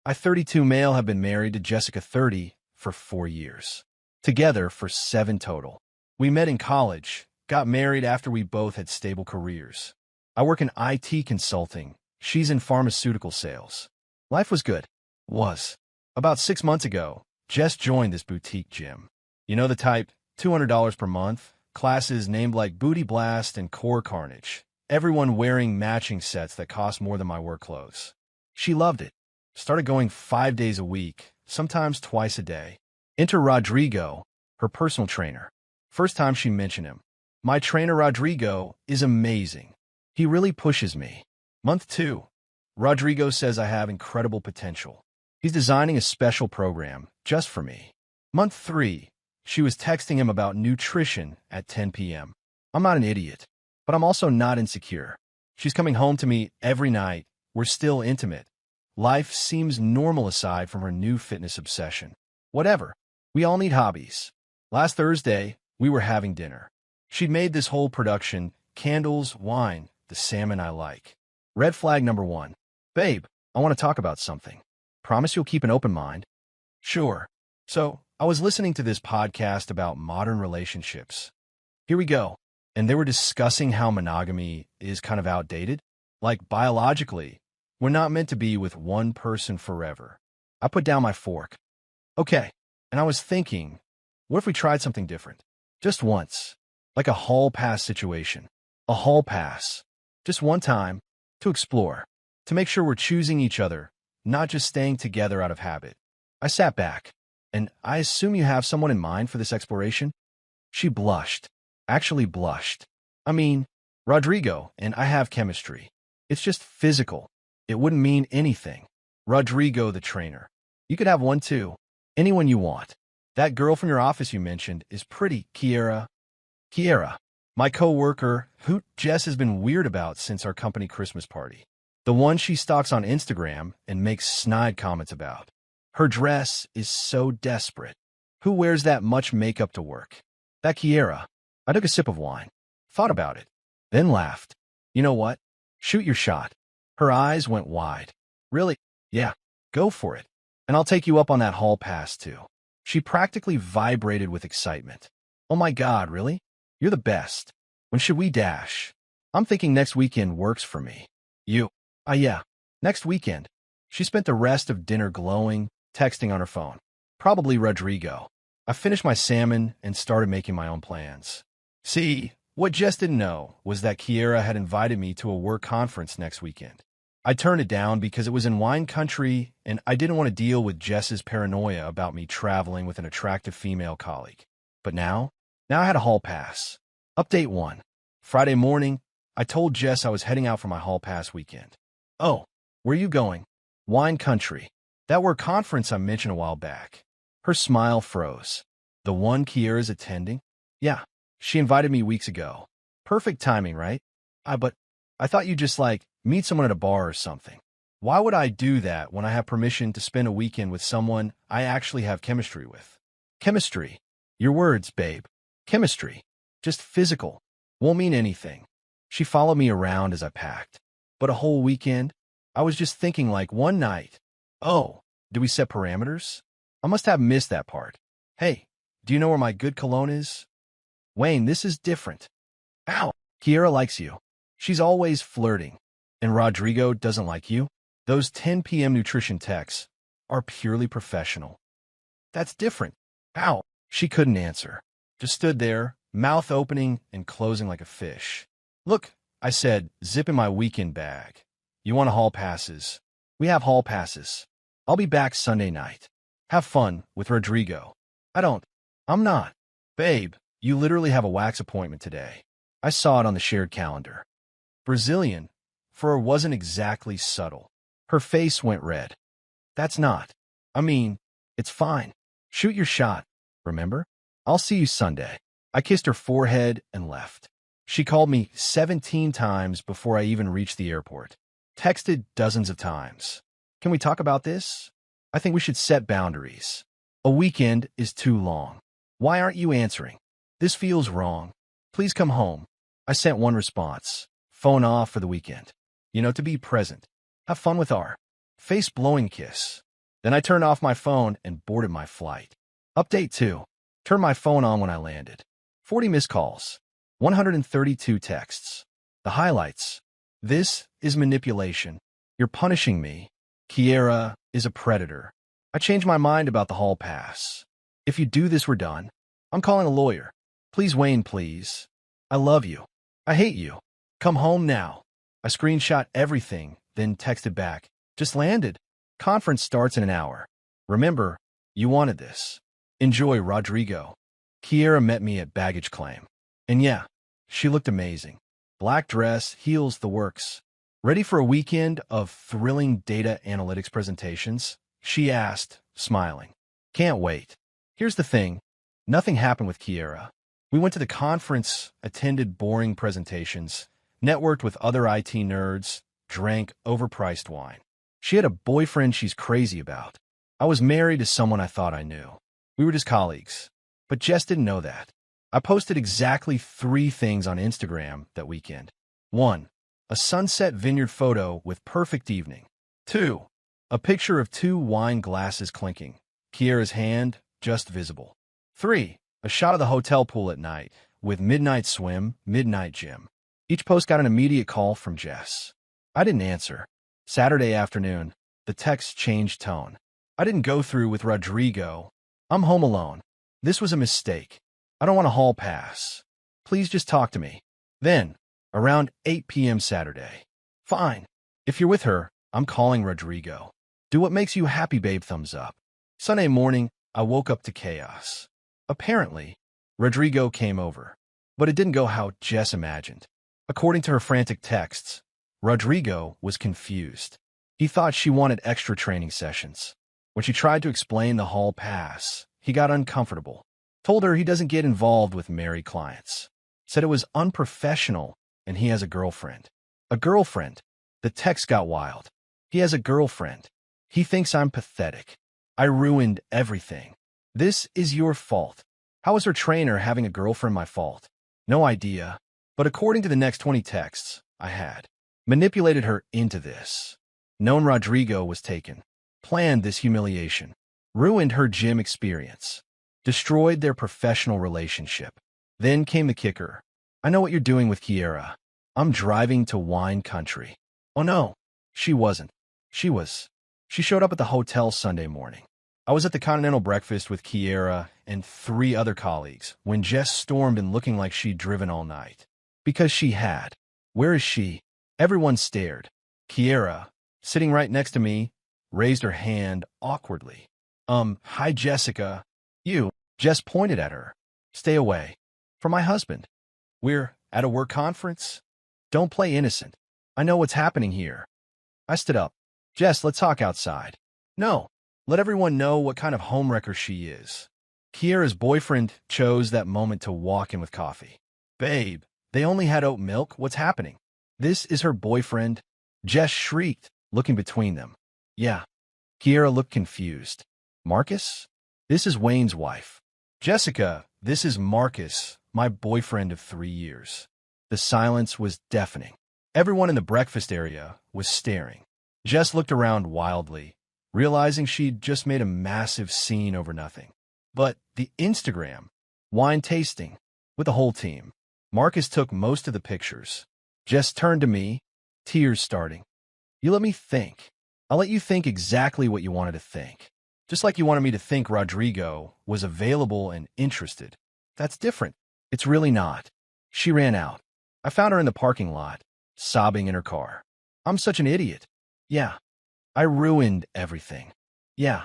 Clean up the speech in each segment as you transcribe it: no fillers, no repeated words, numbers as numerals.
I, 32 male, have been married to Jessica, 30, for 4 years. Together for 7 total. We met in college, got married after we both had stable careers. I work in IT consulting. She's in pharmaceutical sales. Life was good. Was. About 6 months ago, Jess joined this boutique gym. You know the type, $200 per month, classes named like Booty Blast and Core Carnage. Everyone wearing matching sets that cost more than my work clothes. She loved it. Started going 5 days a week, sometimes twice a day. Enter Rodrigo, her personal trainer. First time she mentioned him. My trainer Rodrigo is amazing. He really pushes me. Month 2. Rodrigo says I have incredible potential. He's designing a special program just for me. Month 3. She was texting him about nutrition at 10 p.m. I'm not an idiot, but I'm also not insecure. She's coming home to me every night. We're still intimate. Life seems normal aside from her new fitness obsession. Whatever. We all need hobbies. Last Thursday, we were having dinner. She'd made this whole production, candles, wine, the salmon I like. Red flag number 1. Babe, I want to talk about something. Promise you'll keep an open mind? Sure. So, I was listening to this podcast about modern relationships. Here we go. And they were discussing how monogamy is kind of outdated. Like, biologically, we're not meant to be with one person forever. I put down my fork. Okay. And I was thinking, what if we tried something different? Just once. Like a hall pass situation. A hall pass. Just one time. To explore. To make sure we're choosing each other, not just staying together out of habit. I sat back. And I assume you have someone in mind for this exploration? She blushed. Actually blushed. I mean, Rodrigo and I have chemistry. It's just physical. It wouldn't mean anything. Rodrigo, the trainer. You could have one too. Anyone you want. That girl from your office you mentioned is pretty, Kiera. Kiera. My co-worker, who Jess has been weird about since our company Christmas party. The one she stalks on Instagram and makes snide comments about. Her dress is so desperate. Who wears that much makeup to work? That Kiera. I took a sip of wine. Thought about it. Then laughed. You know what? Shoot your shot. Her eyes went wide. Really? Yeah. Go for it. And I'll take you up on that hall pass too. She practically vibrated with excitement. Oh my God, really? You're the best. When should we dash? I'm thinking next weekend works for me. You? Yeah. Next weekend. She spent the rest of dinner glowing, texting on her phone. Probably Rodrigo. I finished my salmon and started making my own plans. See, what Jess didn't know was that Kiera had invited me to a work conference next weekend. I turned it down because it was in wine country and I didn't want to deal with Jess's paranoia about me traveling with an attractive female colleague. But now I had a hall pass. Update 1. Friday morning, I told Jess I was heading out for my hall pass weekend. Oh, where are you going? Wine country. That work conference I mentioned a while back. Her smile froze. The one Kiera's attending? Yeah, she invited me weeks ago. Perfect timing, right? But I thought you'd just meet someone at a bar or something. Why would I do that when I have permission to spend a weekend with someone I actually have chemistry with? Chemistry. Your words, babe. Chemistry. Just physical. Won't mean anything. She followed me around as I packed. But a whole weekend? I was just thinking one night. Oh, do we set parameters? I must have missed that part. Hey, do you know where my good cologne is? Wayne, this is different. Ow! Kiera likes you. She's always flirting. And Rodrigo doesn't like you? Those 10 p.m. nutrition texts are purely professional. That's different. Ow! She couldn't answer. Just stood there, mouth opening and closing like a fish. Look, I said, zipping my weekend bag. You want hall passes? We have hall passes. I'll be back Sunday night. Have fun with Rodrigo. I'm not. Babe, you literally have a wax appointment today. I saw it on the shared calendar. Brazilian, for her wasn't exactly subtle. Her face went red. That's not. It's fine. Shoot your shot, remember? I'll see you Sunday. I kissed her forehead and left. She called me 17 times before I even reached the airport. Texted dozens of times. Can we talk about this? I think we should set boundaries. A weekend is too long. Why aren't you answering? This feels wrong. Please come home. I sent one response. Phone off for the weekend. To be present. Have fun with our face-blowing kiss. Then I turned off my phone and boarded my flight. Update 2. Turned my phone on when I landed. 40 missed calls. 132 texts. The highlights. This is manipulation. You're punishing me. Kiera is a predator. I changed my mind about the hall pass. If you do this, we're done. I'm calling a lawyer. Please, Wayne, please. I love you. I hate you. Come home now. I screenshot everything, then texted back. Just landed. Conference starts in an hour. Remember, you wanted this. Enjoy, Rodrigo. Kiera met me at baggage claim. And yeah, she looked amazing. Black dress, heels, the works. Ready for a weekend of thrilling data analytics presentations? She asked, smiling. Can't wait. Here's the thing. Nothing happened with Kiera. We went to the conference, attended boring presentations, networked with other IT nerds, drank overpriced wine. She had a boyfriend she's crazy about. I was married to someone I thought I knew. We were just colleagues. But Jess didn't know that. I posted exactly 3 things on Instagram that weekend. 1. A sunset vineyard photo with perfect evening. 2. A picture of 2 wine glasses clinking. Kiera's hand just visible. 3. A shot of the hotel pool at night with midnight swim, midnight gym. Each post got an immediate call from Jess. I didn't answer. Saturday afternoon, the text changed tone. I didn't go through with Rodrigo. I'm home alone. This was a mistake. I don't want a hall pass. Please just talk to me. Then, around 8 p.m. Saturday. Fine. If you're with her, I'm calling Rodrigo. Do what makes you happy, babe, thumbs up. Sunday morning, I woke up to chaos. Apparently, Rodrigo came over, but it didn't go how Jess imagined. According to her frantic texts, Rodrigo was confused. He thought she wanted extra training sessions. When she tried to explain the hall pass, he got uncomfortable. Told her he doesn't get involved with married clients. Said it was unprofessional and he has a girlfriend. A girlfriend. The text got wild. He has a girlfriend. He thinks I'm pathetic. I ruined everything. This is your fault. How is her trainer having a girlfriend my fault? No idea. But according to the next 20 texts I had, manipulated her into this. Known Rodrigo was taken. Planned this humiliation. Ruined her gym experience. Destroyed their professional relationship. Then came the kicker. I know what you're doing with Kiera. I'm driving to wine country. Oh no, she wasn't. She was. She showed up at the hotel Sunday morning. I was at the Continental breakfast with Kiera and 3 other colleagues when Jess stormed in looking like she'd driven all night. Because she had. Where is she? Everyone stared. Kiera, sitting right next to me, raised her hand awkwardly. Hi Jessica. You. Jess pointed at her. Stay away. From my husband. We're at a work conference. Don't play innocent. I know what's happening here. I stood up. Jess, let's talk outside. No. Let everyone know what kind of homewrecker she is. Kiera's boyfriend chose that moment to walk in with coffee. Babe, they only had oat milk. What's happening? This is her boyfriend. Jess shrieked, looking between them. Yeah. Kiera looked confused. Marcus? This is Wayne's wife. Jessica, this is Marcus, my boyfriend of 3 years. The silence was deafening. Everyone in the breakfast area was staring. Jess looked around wildly, realizing she'd just made a massive scene over nothing. But the Instagram, wine tasting, with the whole team. Marcus took most of the pictures. Jess turned to me, tears starting. You let me think. I'll let you think exactly what you wanted to think. Just like you wanted me to think Rodrigo was available and interested. That's different. It's really not. She ran out. I found her in the parking lot, sobbing in her car. I'm such an idiot. Yeah. I ruined everything. Yeah.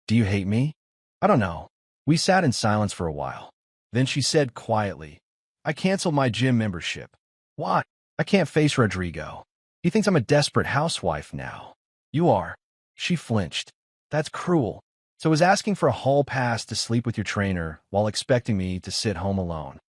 Do you hate me? I don't know. We sat in silence for a while. Then she said quietly, I canceled my gym membership. Why? I can't face Rodrigo. He thinks I'm a desperate housewife now. You are. She flinched. That's cruel. So I was asking for a hall pass to sleep with your trainer while expecting me to sit home alone.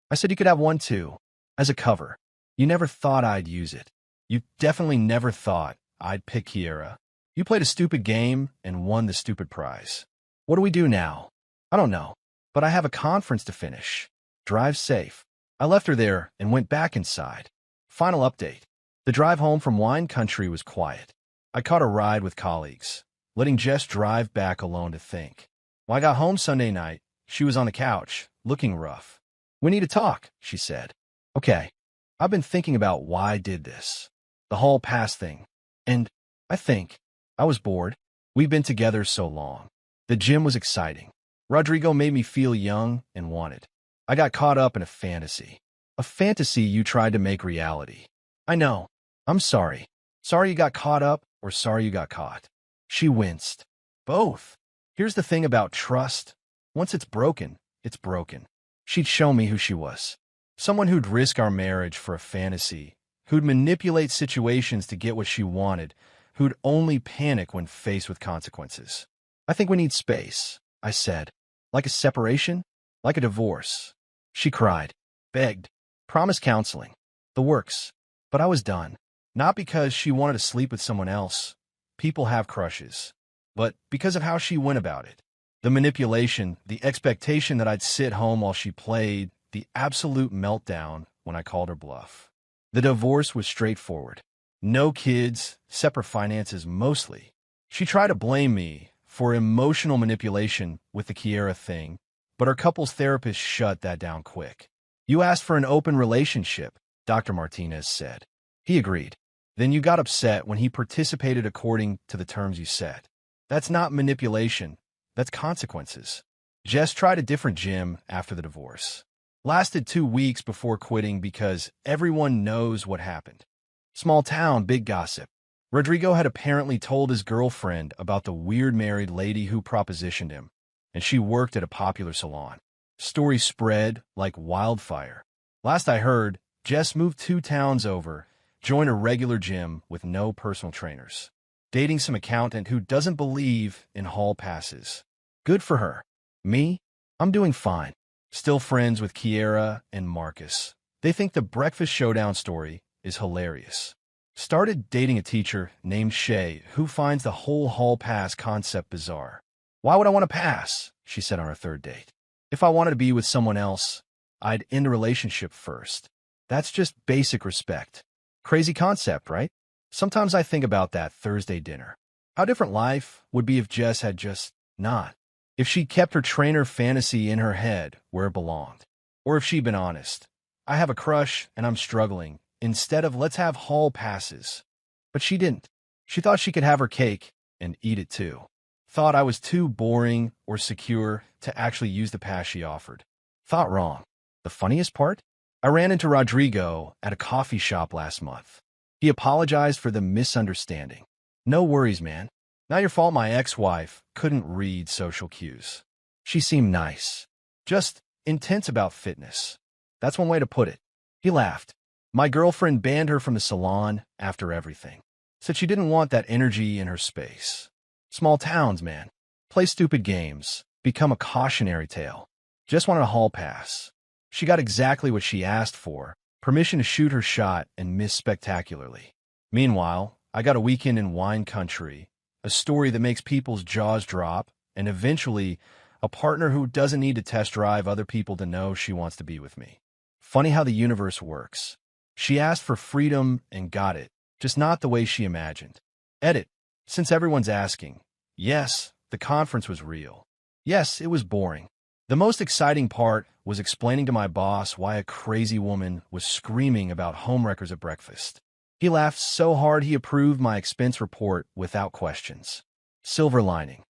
I said you could have one too, as a cover. You never thought I'd use it. You definitely never thought I'd pick Kiera. You played a stupid game and won the stupid prize. What do we do now? I don't know, but I have a conference to finish. Drive safe. I left her there and went back inside. Final update. The drive home from wine country was quiet. I caught a ride with colleagues. letting Jess drive back alone to think. When I got home Sunday night, she was on the couch, looking rough. "We need to talk," she said. "Okay. I've been thinking about why I did this. The whole past thing. And I think I was bored. We've been together so long. The gym was exciting. Rodrigo made me feel young and wanted. I got caught up in a fantasy. A fantasy you tried to make reality. I know. I'm sorry. Sorry you got caught up, or sorry you got caught." She winced. "Both. Here's the thing about trust. Once it's broken, it's broken." She'd show me who she was. Someone who'd risk our marriage for a fantasy, who'd manipulate situations to get what she wanted, who'd only panic when faced with consequences. "I think we need space," I said. "Like a separation? Like a divorce." She cried, begged, promised counseling. The works. But I was done. Not because she wanted to sleep with someone else. People have crushes. But because of how she went about it. The manipulation, the expectation that I'd sit home while she played, the absolute meltdown when I called her bluff. The divorce was straightforward. No kids, separate finances mostly. She tried to blame me for emotional manipulation with the Kiera thing, but our couples therapist shut that down quick. "You asked for an open relationship," Dr. Martinez said. He agreed. "Then you got upset when he participated according to the terms you set. That's not manipulation. That's consequences." Jess tried a different gym after the divorce. Lasted 2 weeks before quitting because everyone knows what happened. Small town, big gossip. Rodrigo had apparently told his girlfriend about the weird married lady who propositioned him, and she worked at a popular salon. Story spread like wildfire. Last I heard, Jess moved 2 towns over, joined a regular gym with no personal trainers. Dating some accountant who doesn't believe in hall passes. Good for her. Me? I'm doing fine. Still friends with Kiera and Marcus. They think the Breakfast Showdown story is hilarious. Started dating a teacher named Shay who finds the whole hall pass concept bizarre. "Why would I want to pass?" she said on our 3rd date. "If I wanted to be with someone else, I'd end a relationship first. That's just basic respect." Crazy concept, right? Sometimes I think about that Thursday dinner. How different life would be if Jess had just not. If she kept her trainer fantasy in her head where it belonged. Or if she'd been honest. "I have a crush and I'm struggling," instead of "let's have hall passes." But she didn't. She thought she could have her cake and eat it too. Thought I was too boring or secure to actually use the pass she offered. Thought wrong. The funniest part? I ran into Rodrigo at a coffee shop last month. He apologized for the misunderstanding. "No worries, man. Not your fault my ex-wife couldn't read social cues. She seemed nice. Just intense about fitness. That's one way to put it." He laughed. "My girlfriend banned her from the salon after everything. Said she didn't want that energy in her space. Small towns, man. Play stupid games. Become a cautionary tale. Just wanted a hall pass." She got exactly what she asked for. Permission to shoot her shot and miss spectacularly. Meanwhile, I got a weekend in wine country, a story that makes people's jaws drop, and eventually, a partner who doesn't need to test drive other people to know she wants to be with me. Funny how the universe works. She asked for freedom and got it, just not the way she imagined. Edit. Since everyone's asking, yes, the conference was real. Yes, it was boring. The most exciting part was explaining to my boss why a crazy woman was screaming about homewreckers at breakfast. He laughed so hard he approved my expense report without questions. Silver lining.